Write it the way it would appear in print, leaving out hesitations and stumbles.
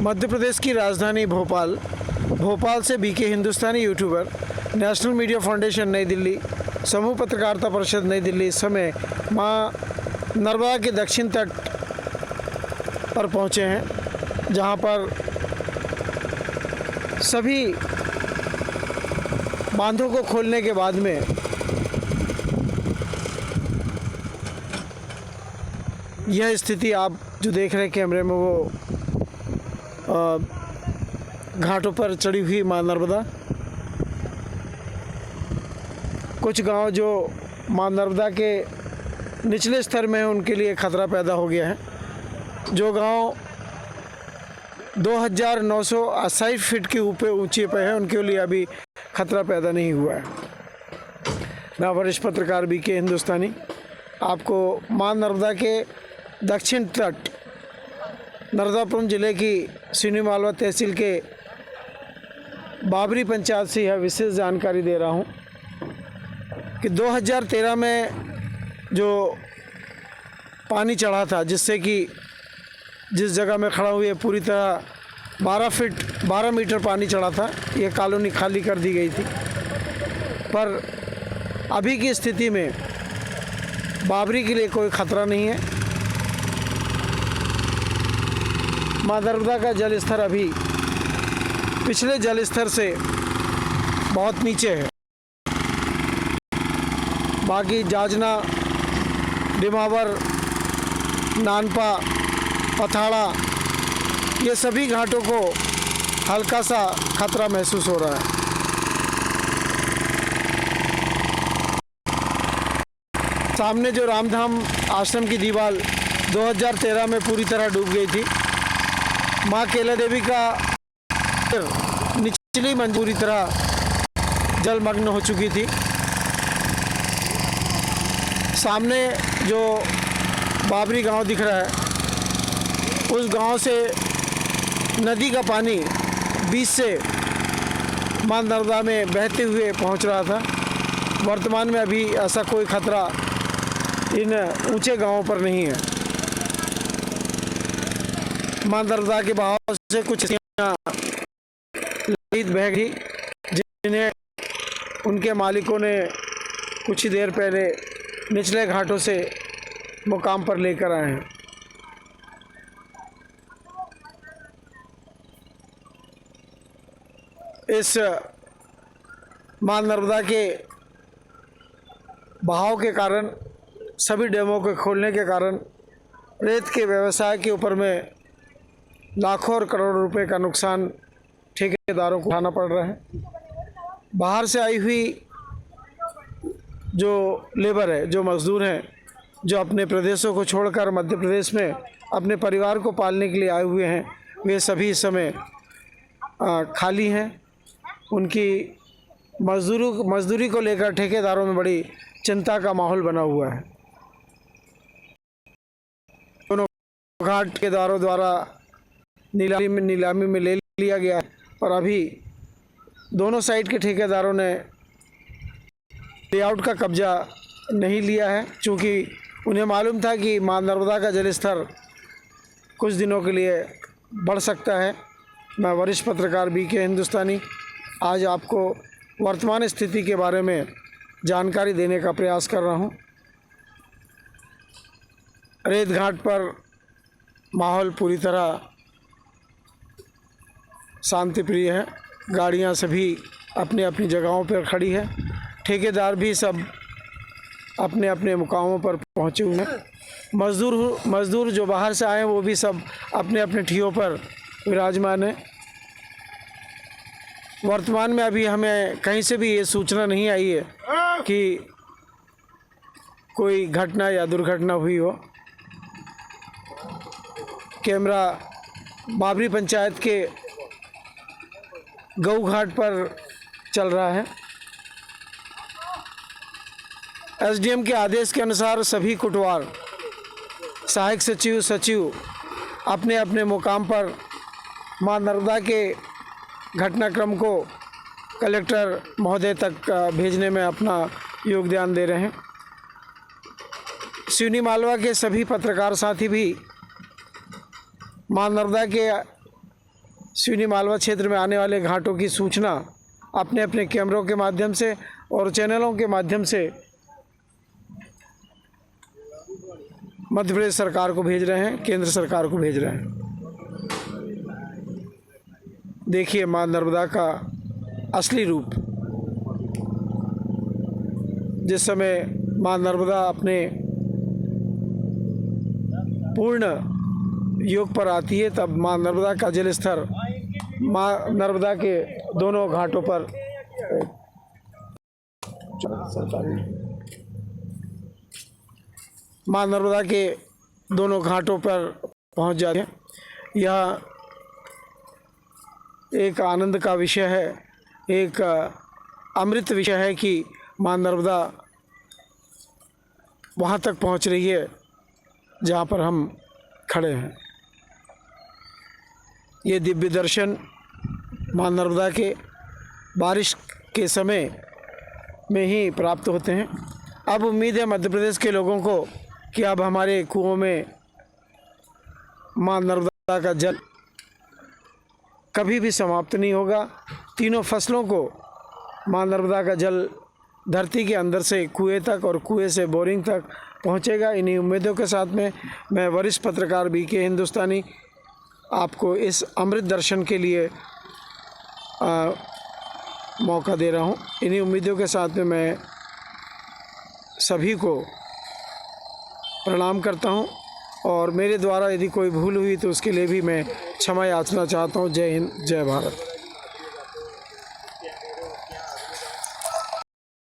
मध्य प्रदेश की राजधानी भोपाल से बीके हिंदुस्तानी यूट्यूबर, नेशनल मीडिया फाउंडेशन नई दिल्ली, समूह पत्रकारिता परिषद नई दिल्ली इस समय मां नर्मदा के दक्षिण तट पर पहुंचे हैं, जहां पर सभी बांधों को खोलने के बाद में यह स्थिति आप जो देख रहे हैं कैमरे में, वो घाटों पर चढ़ी हुई मां नर्मदा। कुछ गांव जो मां नर्मदा के निचले स्तर में हैं उनके लिए खतरा पैदा हो गया है। जो गांव 2928 फीट के ऊपर ऊंचे पे है उनके लिए अभी खतरा पैदा नहीं हुआ है। मैं वरिष्ठ पत्रकार बीके हिंदुस्तानी आपको मां नर्मदा के दक्षिण तट नर्मदापुरम जिले की सिवनी मालवा तहसील के बाबरी पंचायत से यह विशेष जानकारी दे रहा हूं कि 2013 में जो पानी चढ़ा था, जिससे कि जिस जगह में खड़ा हुए पूरी तरह 12 मीटर पानी चढ़ा था, ये कॉलोनी खाली कर दी गई थी। पर अभी की स्थिति में बाबरी के लिए कोई ख़तरा नहीं है। मां नर्मदा का जल स्तर अभी पिछले जल स्तर से बहुत नीचे है। बाकी जाजना, डिमावर, नानपा, पथाड़ा, ये सभी घाटों को हल्का सा खतरा महसूस हो रहा है। सामने जो रामधाम आश्रम की दीवार 2013 में पूरी तरह डूब गई थी। माँ केला देवी का निचली मंजिल पूरी तरह जलमग्न हो चुकी थी। सामने जो बाबरी गांव दिख रहा है, उस गांव से नदी का पानी बीच से मां नर्मदा में बहते हुए पहुंच रहा था। वर्तमान में अभी ऐसा कोई खतरा इन ऊंचे गांवों पर नहीं है। मां नर्मदा के बहाव से कुछ ललित बह गई, जिन्हें उनके मालिकों ने कुछ ही देर पहले निचले घाटों से मुकाम पर लेकर आए हैं। इस मां नर्मदा के बहाव के कारण, सभी डैमों के खोलने के कारण रेत के व्यवसाय के ऊपर में लाखों और करोड़ों रुपए का नुकसान ठेकेदारों को उठाना पड़ रहा है। बाहर से आई हुई जो लेबर है, जो मज़दूर हैं, जो अपने प्रदेशों को छोड़कर मध्य प्रदेश में अपने परिवार को पालने के लिए आए हुए हैं, वे सभी इस समय खाली हैं। उनकी मजदूरी को लेकर ठेकेदारों में बड़ी चिंता का माहौल बना हुआ है। दोनों घाट ठेकेदारों द्वारा नीलामी में ले लिया गया है, पर अभी दोनों साइड के ठेकेदारों ने लेआउट का कब्जा नहीं लिया है, क्योंकि उन्हें मालूम था कि मां नर्मदा का जलस्तर कुछ दिनों के लिए बढ़ सकता है। मैं वरिष्ठ पत्रकार बीके हिंदुस्तानी आज आपको वर्तमान स्थिति के बारे में जानकारी देने का प्रयास कर रहा हूं। रेत घाट पर माहौल पूरी तरह शांति प्रिय है। गाड़ियां सभी अपनी अपनी जगहों पर खड़ी है। ठेकेदार भी सब अपने अपने मुकामों पर पहुंचे हुए हैं। मज़दूर जो बाहर से आए हैं वो भी सब अपने अपने ठियों पर विराजमान हैं। वर्तमान में अभी हमें कहीं से भी ये सूचना नहीं आई है कि कोई घटना या दुर्घटना हुई हो। कैमरा बाबरी पंचायत के गऊ घाट पर चल रहा है। एसडीएम के आदेश के अनुसार सभी कोटवार, सहायक सचिव अपने अपने मुकाम पर मां नर्मदा के घटनाक्रम को कलेक्टर महोदय तक भेजने में अपना योगदान दे रहे हैं। सिवनी मालवा के सभी पत्रकार साथी भी मां नर्मदा के सिवनी मालवा क्षेत्र में आने वाले घाटों की सूचना अपने अपने कैमरों के माध्यम से और चैनलों के माध्यम से मध्य प्रदेश सरकार को भेज रहे हैं, केंद्र सरकार को भेज रहे हैं। देखिए मां नर्मदा का असली रूप। जिस समय मां नर्मदा अपने पूर्ण योग पर आती है, तब मां नर्मदा का जल स्तर मां नर्मदा के दोनों घाटों पर मां नर्मदा के दोनों घाटों पर पहुंच जाते हैं। यह एक आनंद का विषय है, एक अमृत विषय है कि मां नर्मदा वहाँ तक पहुँच रही है जहाँ पर हम खड़े हैं। ये दिव्य दर्शन मां नर्मदा के बारिश के समय में ही प्राप्त होते हैं। अब उम्मीद है मध्य प्रदेश के लोगों को कि अब हमारे कुओं में मां नर्मदा का जल कभी भी समाप्त नहीं होगा। तीनों फसलों को मां नर्मदा का जल धरती के अंदर से कुएं तक और कुएं से बोरिंग तक पहुंचेगा। इन्हीं उम्मीदों के साथ में मैं वरिष्ठ पत्रकार बीके हिंदुस्तानी आपको इस अमृत दर्शन के लिए मौका दे रहा हूं। इन्हीं उम्मीदों के साथ में मैं सभी को प्रणाम करता हूं और मेरे द्वारा यदि कोई भूल हुई तो उसके लिए भी मैं क्षमा याचना चाहता हूं। जय हिंद, जय भारत।